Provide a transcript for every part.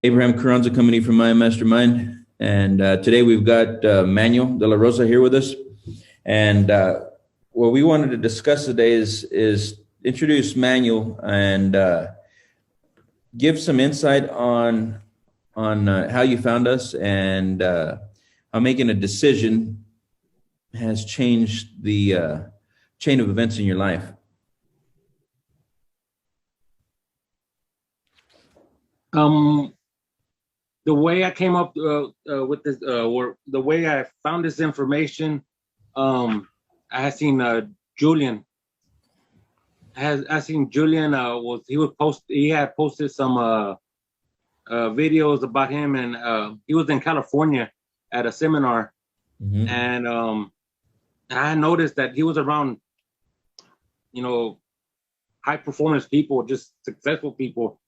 Abraham Carranza coming from my mastermind. And today we've got Manuel de la Rosa here with us. And what we wanted to discuss today is introduce Manuel and give some insight on how you found us and how making a decision has changed the chain of events in your life. The way I came up with this, or the way I found this information, I had seen Julian. I seen Julian he had posted some videos about him, and he was in California at a seminar, and I noticed that he was around, high performance people, just successful people,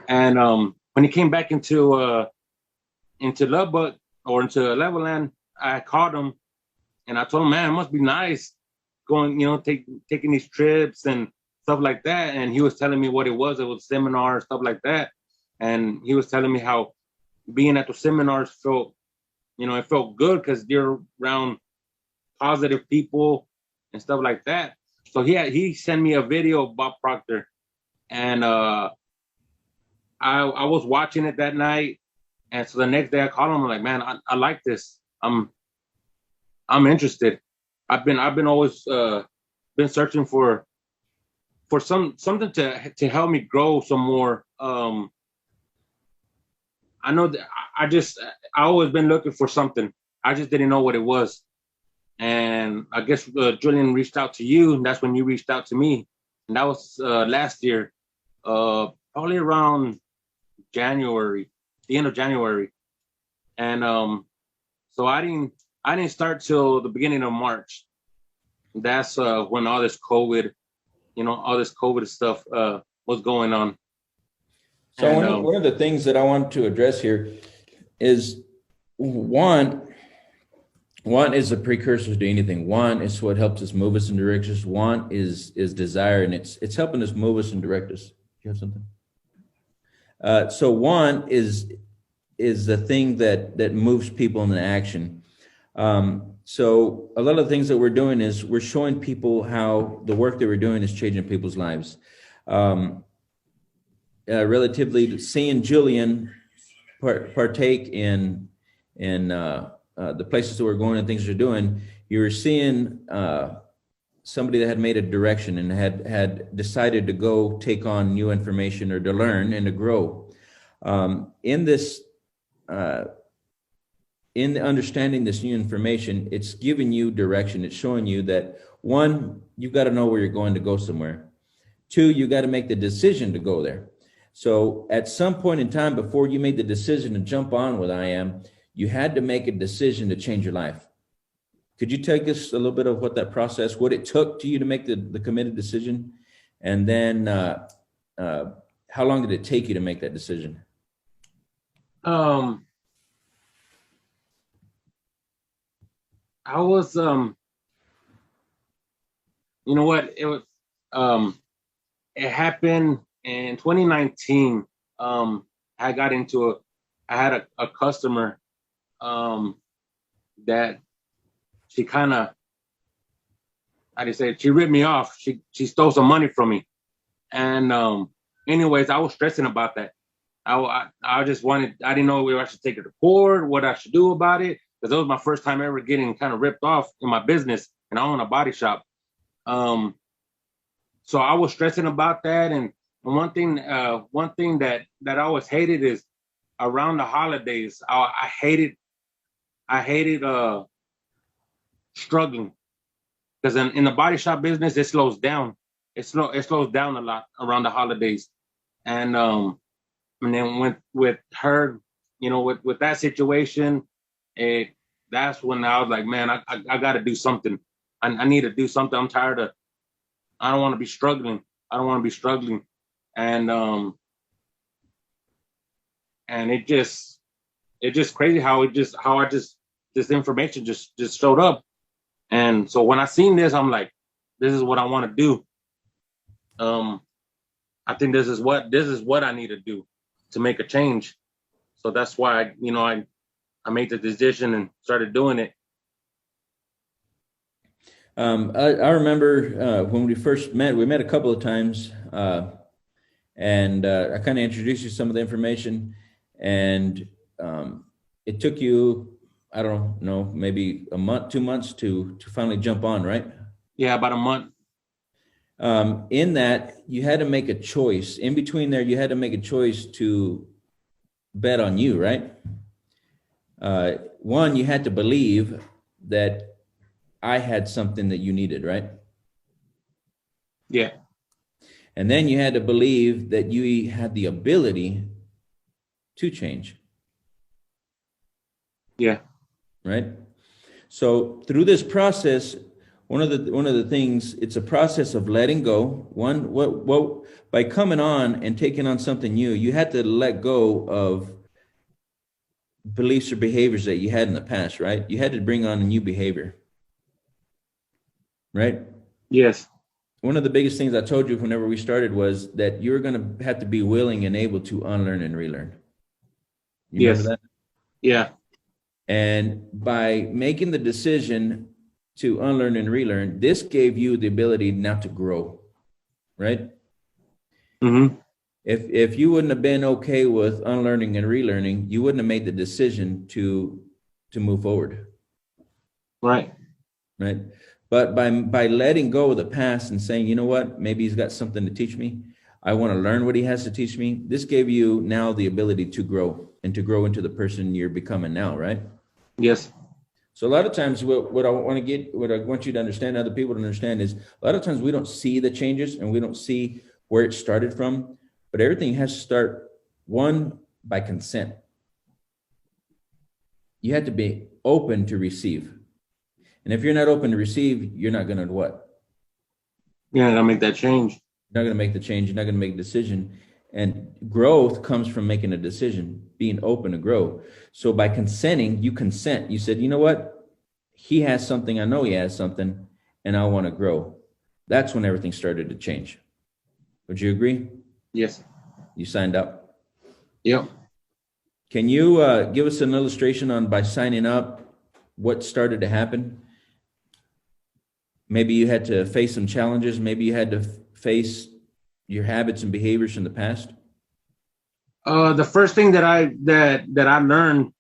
and when he came back into Lubbock or into Levelland, I called him and I told him, man, it must be nice going, taking these trips and stuff like that. And he was telling me what it was. It was a seminar, stuff like that. And he was telling me how being at the seminars felt, it felt good because you're around positive people and stuff like that. So he sent me a video of Bob Proctor, and I was watching it that night, and so the next day I called him. I'm like, man, I like this. I'm interested. I've been always been searching for something to help me grow some more. I know that I always been looking for something. I just didn't know what it was, and I guess Julian reached out to you, and that's when you reached out to me, and that was last year, probably around January, the end of January, and so I didn't start till the beginning of March. That's when all this COVID stuff was going on. So and, one of the things that I want to address here is one is the precursors to anything. One is what helps us move us in directions. One is desire, and it's helping us move us and direct us. Do you have something? So one is the thing that moves people into action. So a lot of the things that we're doing is we're showing people how the work that we're doing is changing people's lives. Relatively seeing Julian partake in the places that we're going and things we're doing, you're seeing somebody that had made a direction and had decided to go take on new information or to learn and to grow. In understanding this new information, it's giving you direction. It's showing you that, one, you've got to know where you're going to go somewhere. Two, you got to make the decision to go there. So at some point in time before you made the decision to jump on with I Am, you had to make a decision to change your life. Could you take us a little bit of what that process, what it took to you to make the committed decision? And then how long did it take you to make that decision? I was, it was, it happened in 2019. I had a customer, that she kind of, she ripped me off. She stole some money from me. And, anyways, I was stressing about that. I just I didn't know whether I should take it to court, what I should do about it. Because that was my first time ever getting kind of ripped off in my business, and I own a body shop. So I was stressing about that, and one thing that I always hated is around the holidays. I hated struggling, because in the body shop business it slows down. It slows down a lot around the holidays, and then with her, with that situation. That's when I was like, man, I got to do something. I need to do something. I'm tired I don't want to be struggling. And it just crazy how this information just showed up. And so when I seen this, I'm like, this is what I want to do. I think this is what I need to do to make a change. So that's why I made the decision and started doing it. I remember when we first met, we met a couple of times, and I kind of introduced you to some of the information, and it took you, I don't know, maybe a month, 2 months to finally jump on, right? Yeah, about a month. In that, you had to make a choice. In between there, you had to make a choice to bet on you, right? One, you had to believe that I had something that you needed, right? Yeah. And then you had to believe that you had the ability to change. Yeah. Right? So through this process, one of the things, it's a process of letting go. What by coming on and taking on something new, you had to let go of beliefs or behaviors that you had in the past, right? You had to bring on a new behavior. Right? Yes. One of the biggest things I told you whenever we started was that you're going to have to be willing and able to unlearn and relearn. You remember that? Yeah. And by making the decision to unlearn and relearn, this gave you the ability now to grow, right? Mm-hmm. If you wouldn't have been okay with unlearning and relearning, you wouldn't have made the decision to move forward. Right. Right. But by letting go of the past and saying, you know what, maybe he's got something to teach me. I want to learn what he has to teach me. This gave you now the ability to grow and to grow into the person you're becoming now, right? Yes. So a lot of times what I want you to understand, other people to understand, is a lot of times we don't see the changes and we don't see where it started from, but everything has to start, one, by consent. You have to be open to receive. And if you're not open to receive, you're not going to what? You're not going to make that change. You're not going to make the change. You're not going to make a decision. And growth comes from making a decision, being open to grow. So by consenting, you consent. You said, you know what? He has something. I know he has something, and I want to grow. That's when everything started to change. Would you agree? Yes. You signed up? Yep. Can you give us an illustration on, by signing up, what started to happen? Maybe you had to face some challenges. Maybe you had to face your habits and behaviors from the past. The first thing that I learned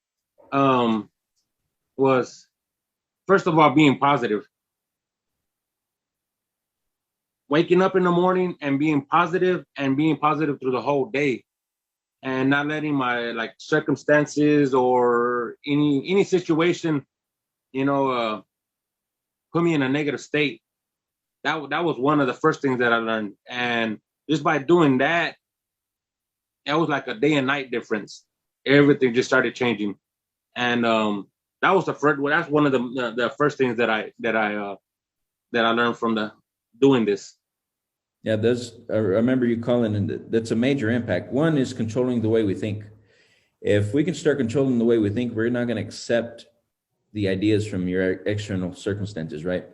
was, first of all, being positive. Waking up in the morning and being positive through the whole day, and not letting my circumstances or any situation, put me in a negative state. That was one of the first things that I learned, and just by doing that, that was like a day and night difference. Everything just started changing, and that was the first. Well, that's one of the first things that I learned from doing this. Yeah, I remember you calling, and that's a major impact. One is controlling the way we think. If we can start controlling the way we think, we're not going to accept the ideas from your external circumstances, right?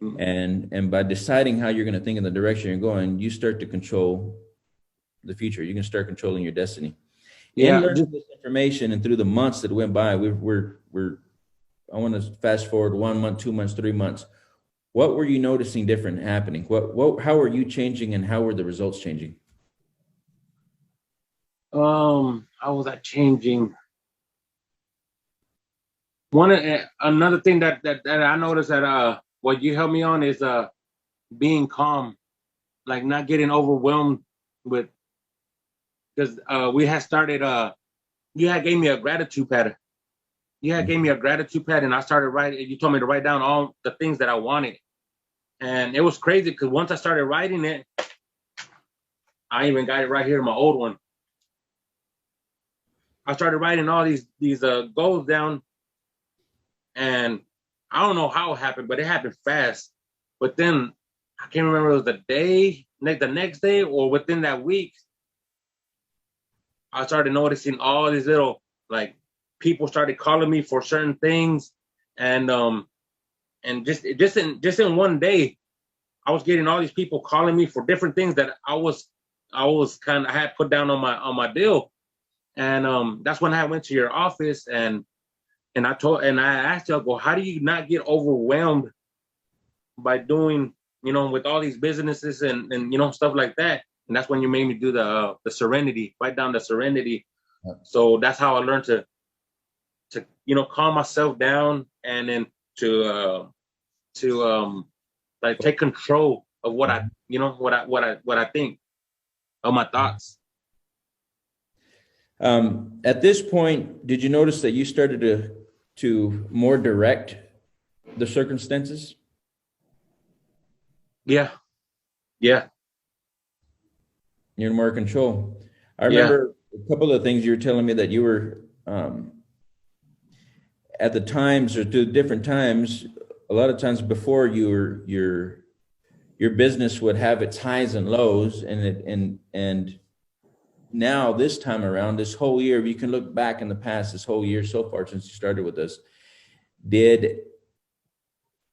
Mm-hmm. And by deciding how you're going to think in the direction you're going, you start to control the future. You can start controlling your destiny. Yeah. In learning this information and through the months that went by, I want to fast forward 1 month, 2 months, 3 months. What were you noticing different happening? How were you changing, and how were the results changing? How was that changing? Another thing that I noticed that what you helped me on is being calm, like not getting overwhelmed with, because we had started you had gave me a gratitude pad. You had gave me a gratitude pad, and I started writing. You told me to write down all the things that I wanted, and it was crazy because once I started writing it, I even got it right here in my old one. I started writing all these goals down, and I don't know how it happened, but it happened fast. But then I can't remember if it was the next day or within that week, I started noticing all these little, like, people started calling me for certain things, and just in one day, I was getting all these people calling me for different things that I had put down on my deal, And that's when I went to your office and I asked you, I go, how do you not get overwhelmed by doing, with all these businesses and stuff like that? And that's when you made me do the serenity, write down the serenity. So that's how I learned to calm myself down, and then to like take control of what I think of my thoughts. At this point, did you notice that you started to more direct the circumstances? Yeah. You're in more control. I remember a couple of things you were telling me that you were at the times or to different times. A lot of times before, your business would have its highs and lows, and now this time around, this whole year, you can look back in the past, this whole year so far since you started with us, did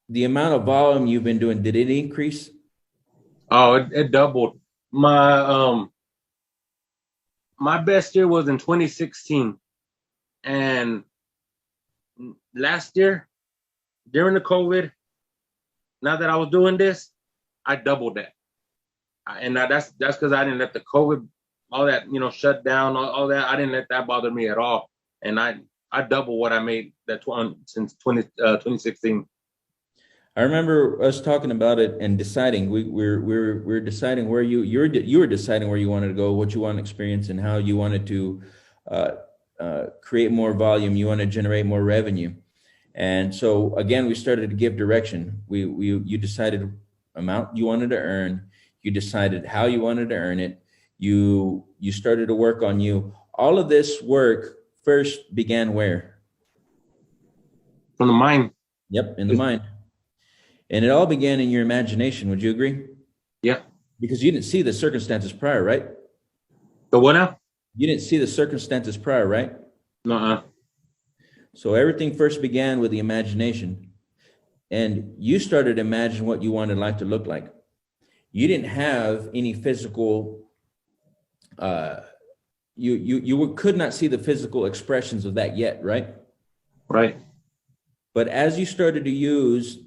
the amount of volume you've been doing, did it increase? Oh, it doubled. My best year was in 2016, and last year during the COVID, now that I was doing this, I doubled that. And that's because I didn't let the COVID, all that, shut down, all that. I didn't let that bother me at all. And I doubled what I made since 2016. I remember us talking about it and deciding. We're deciding where you were deciding where you wanted to go, what you want to experience, and how you wanted to create more volume. You want to generate more revenue, and so again, we started to give direction. You decided amount you wanted to earn. You decided how you wanted to earn it. You started to work on you. All of this work first began where? From the mind. Yep, in the mind. And it all began in your imagination. Would you agree? Yeah. Because you didn't see the circumstances prior, right? The what now? You didn't see the circumstances prior, right? Nuh-uh. So everything first began with the imagination. And you started to imagine what you wanted life to look like. You didn't have any physical, you could not see the physical expressions of that yet, right? Right. But as you started to use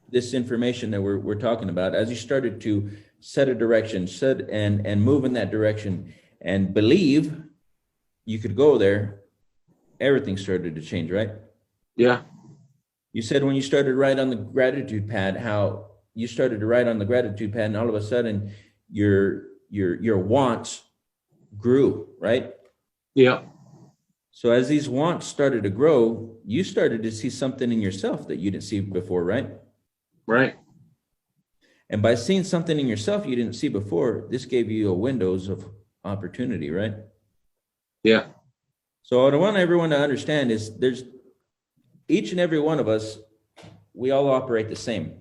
this information that we're talking about, as you started to set a direction, and move in that direction, and believe you could go there, everything started to change, right? Yeah. You said when you started to write on the gratitude pad, how you started to write on the gratitude pad, and all of a sudden your wants grew, right? Yeah. So as these wants started to grow, you started to see something in yourself that you didn't see before, right? Right. And by seeing something in yourself you didn't see before, this gave you a windows of opportunity, right? Yeah. So what I want everyone to understand is there's each and every one of us, we all operate the same.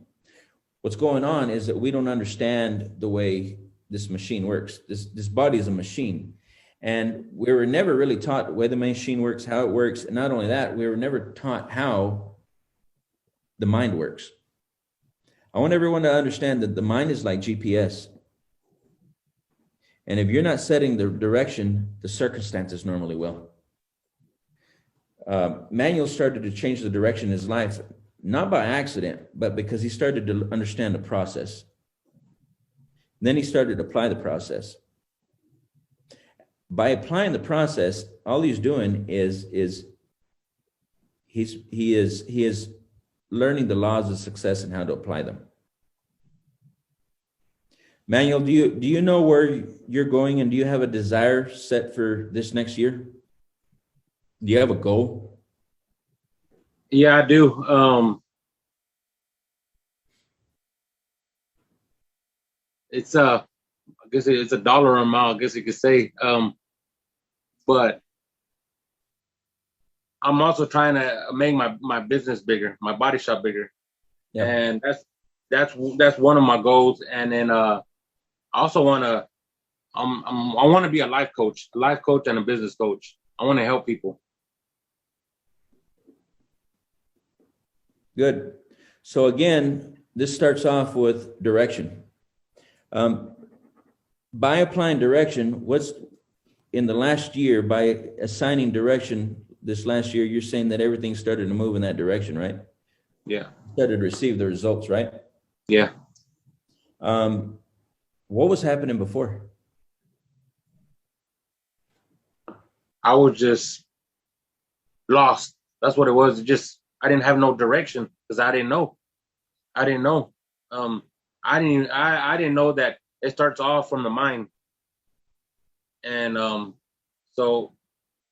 What's going on is that we don't understand the way this machine works. This body is a machine. And we were never really taught the way the machine works, how it works. And not only that, we were never taught how the mind works. I want everyone to understand that the mind is like GPS. And if you're not setting the direction, the circumstances normally will. Manuel started to change the direction in his life, not by accident, but because he started to understand the process. Then he started to apply the process. By applying the process, all he's doing is he is learning the laws of success and how to apply them. Manuel, do you know where you're going, and do you have a desire set for this next year? Do you have a goal? Yeah, I do. It's I guess it's a dollar amount, I guess you could say. But I'm also trying to make my business bigger, my body shop bigger. Yeah. And that's one of my goals. And then I also want to I want to be a life coach and a business coach. I want to help people. Good. So again, this starts off with direction. By applying direction, in the last year, by assigning direction this last year, you're saying that everything started to move in that direction, right? Yeah. Started to receive the results, right? Yeah. What was happening before? I was just lost. That's what it was. Just I didn't have no direction because I didn't know. I didn't know. I didn't know that it starts off from the mind. And so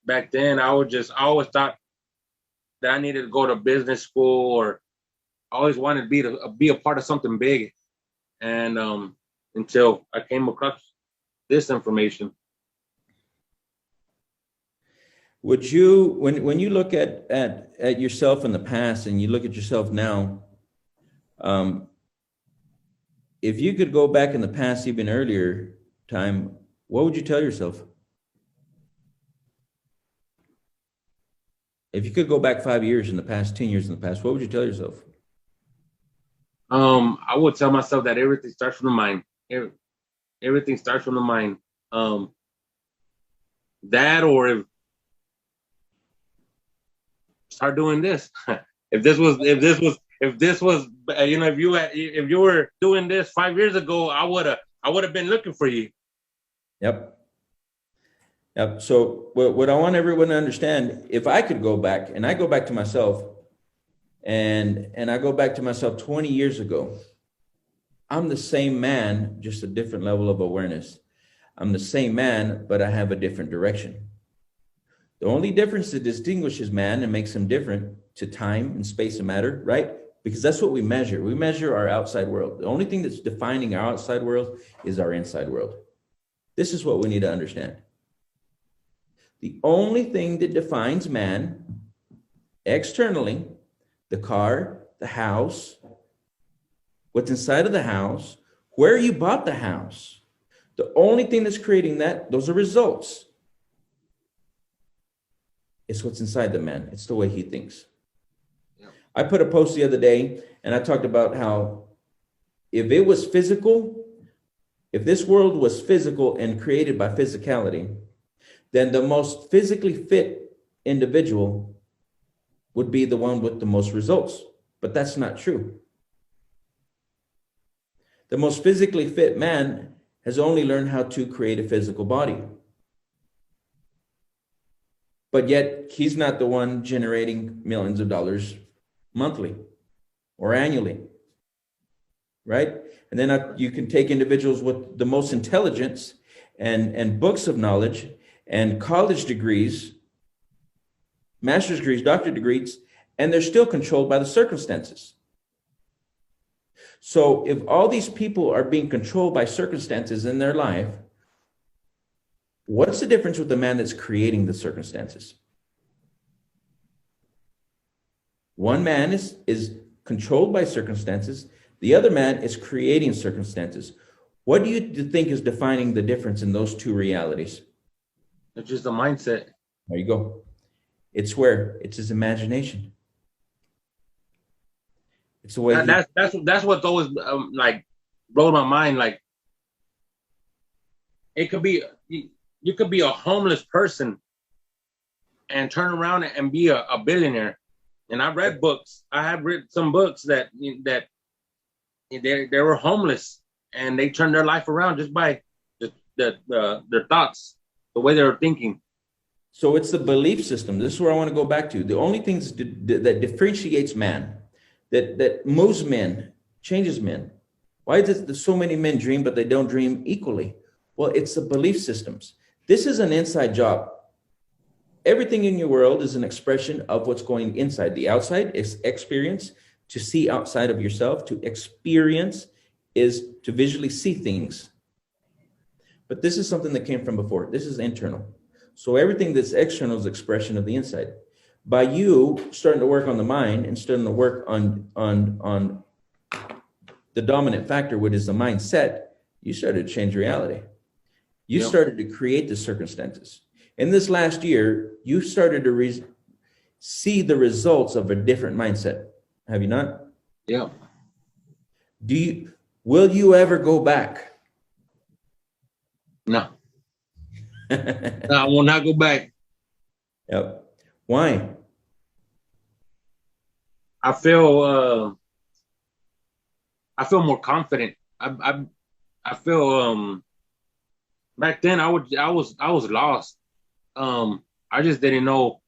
back then I always thought that I needed to go to business school, or I always wanted to be a part of something big. And until I came across this information. Would you, when you look at yourself in the past and you look at yourself now, if you could go back in the past, even earlier time, what would you tell yourself? If you could go back 5 years in the past, 10 years in the past, what would you tell yourself? I would tell myself that everything starts from the mind. Everything starts from the mind. That, or if start doing this. if this was, if you were doing this 5 years ago, I would have been looking for you. Yep. Yep. So what I want everyone to understand, if I could go back, and I go back to myself, and I go back to myself 20 years ago, I'm the same man, just a different level of awareness. I'm the same man, but I have a different direction. The only difference that distinguishes man and makes him different to time and space and matter, right? Because that's what we measure. We measure our outside world. The only thing that's defining our outside world is our inside world. This is what we need to understand. The only thing that defines man externally, the car, the house, what's inside of the house, where you bought the house, the only thing that's creating that, those are results. It's what's inside the man. It's the way he thinks. Yeah. I put a post the other day, and I talked about how if it was physical, if this world was physical and created by physicality, then the most physically fit individual would be the one with the most results. But that's not true. The most physically fit man has only learned how to create a physical body. But yet he's not the one generating millions of dollars monthly or annually, right? And then you can take individuals with the most intelligence and books of knowledge and college degrees, master's degrees, doctorate degrees, and they're still controlled by the circumstances. So if all these people are being controlled by circumstances in their life, what's the difference with the man that's creating the circumstances? One man is controlled by circumstances. The other man is creating circumstances. What do you think is defining the difference in those two realities? It's just a mindset. There you go. It's where? It's his imagination. It's the way that's what's always like blown my mind. Like, it could be, you could be a homeless person and turn around and be a billionaire. And I read books. I have read some books that they were homeless and they turned their life around just by their thoughts, the way they were thinking. So it's the belief system. This is where I want to go back to. The only things that differentiates man, that moves men, changes men. Why does so many men dream, but they don't dream equally? Well, it's the belief systems. This is an inside job. Everything in your world is an expression of what's going inside. The outside is experience, to see outside of yourself. To experience is to visually see things. But this is something that came from before. This is internal. So everything that's external is expression of the inside. By you starting to work on the mind and starting to work on the dominant factor, which is the mindset, you started to change reality. You started to create the circumstances. In this last year, you started to see the results of a different mindset. Have you not? Yeah. Will you ever go back? No. I will not go back. Yep. Why? I feel more confident. I feel back then I was lost. I just didn't know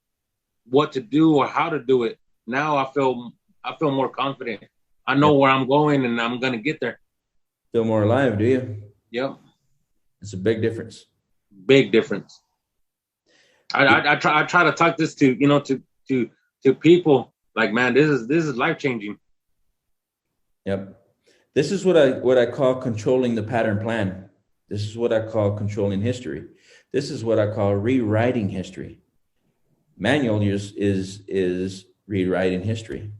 what to do or how to do it. Now I feel more confident. I know Yep. where I'm going and I'm gonna get there. Feel more alive, do you? Yep. It's a big difference. Big difference. I try to talk this to people like, man, this is life changing. Yep. This is what I call controlling the pattern plan. This is what I call controlling history. This is what I call rewriting history. Manuel is rewriting history.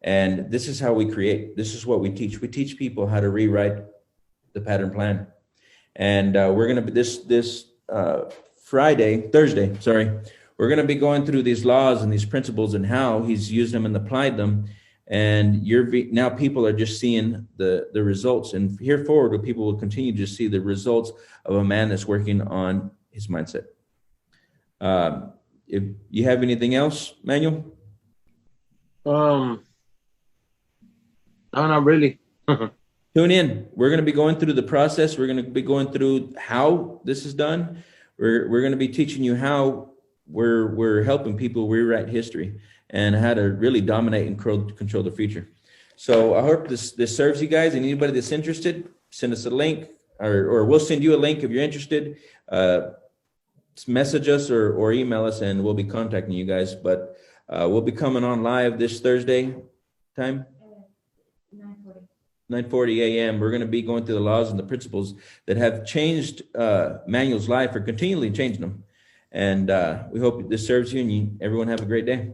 And this is how we create. This is what we teach. We teach people how to rewrite the pattern plan. And we're going to be this Thursday, we're going to be going through these laws and these principles and how he's used them and applied them. And now people are just seeing the results. And here forward, people will continue to see the results of a man that's working on his mindset. If you have anything else, Manuel? No, not really. Tune in. We're going to be going through the process. We're going to be going through how this is done. We're going to be teaching you how we're helping people rewrite history and how to really dominate and control the future. So I hope this serves you guys. And anybody that's interested, send us a link, or we'll send you a link if you're interested. Message us or email us, and we'll be contacting you guys. But we'll be coming on live this Thursday. Time? 9:40 a.m. We're going to be going through the laws and the principles that have changed Manuel's life, or continually changing them. And we hope this serves you, and everyone have a great day.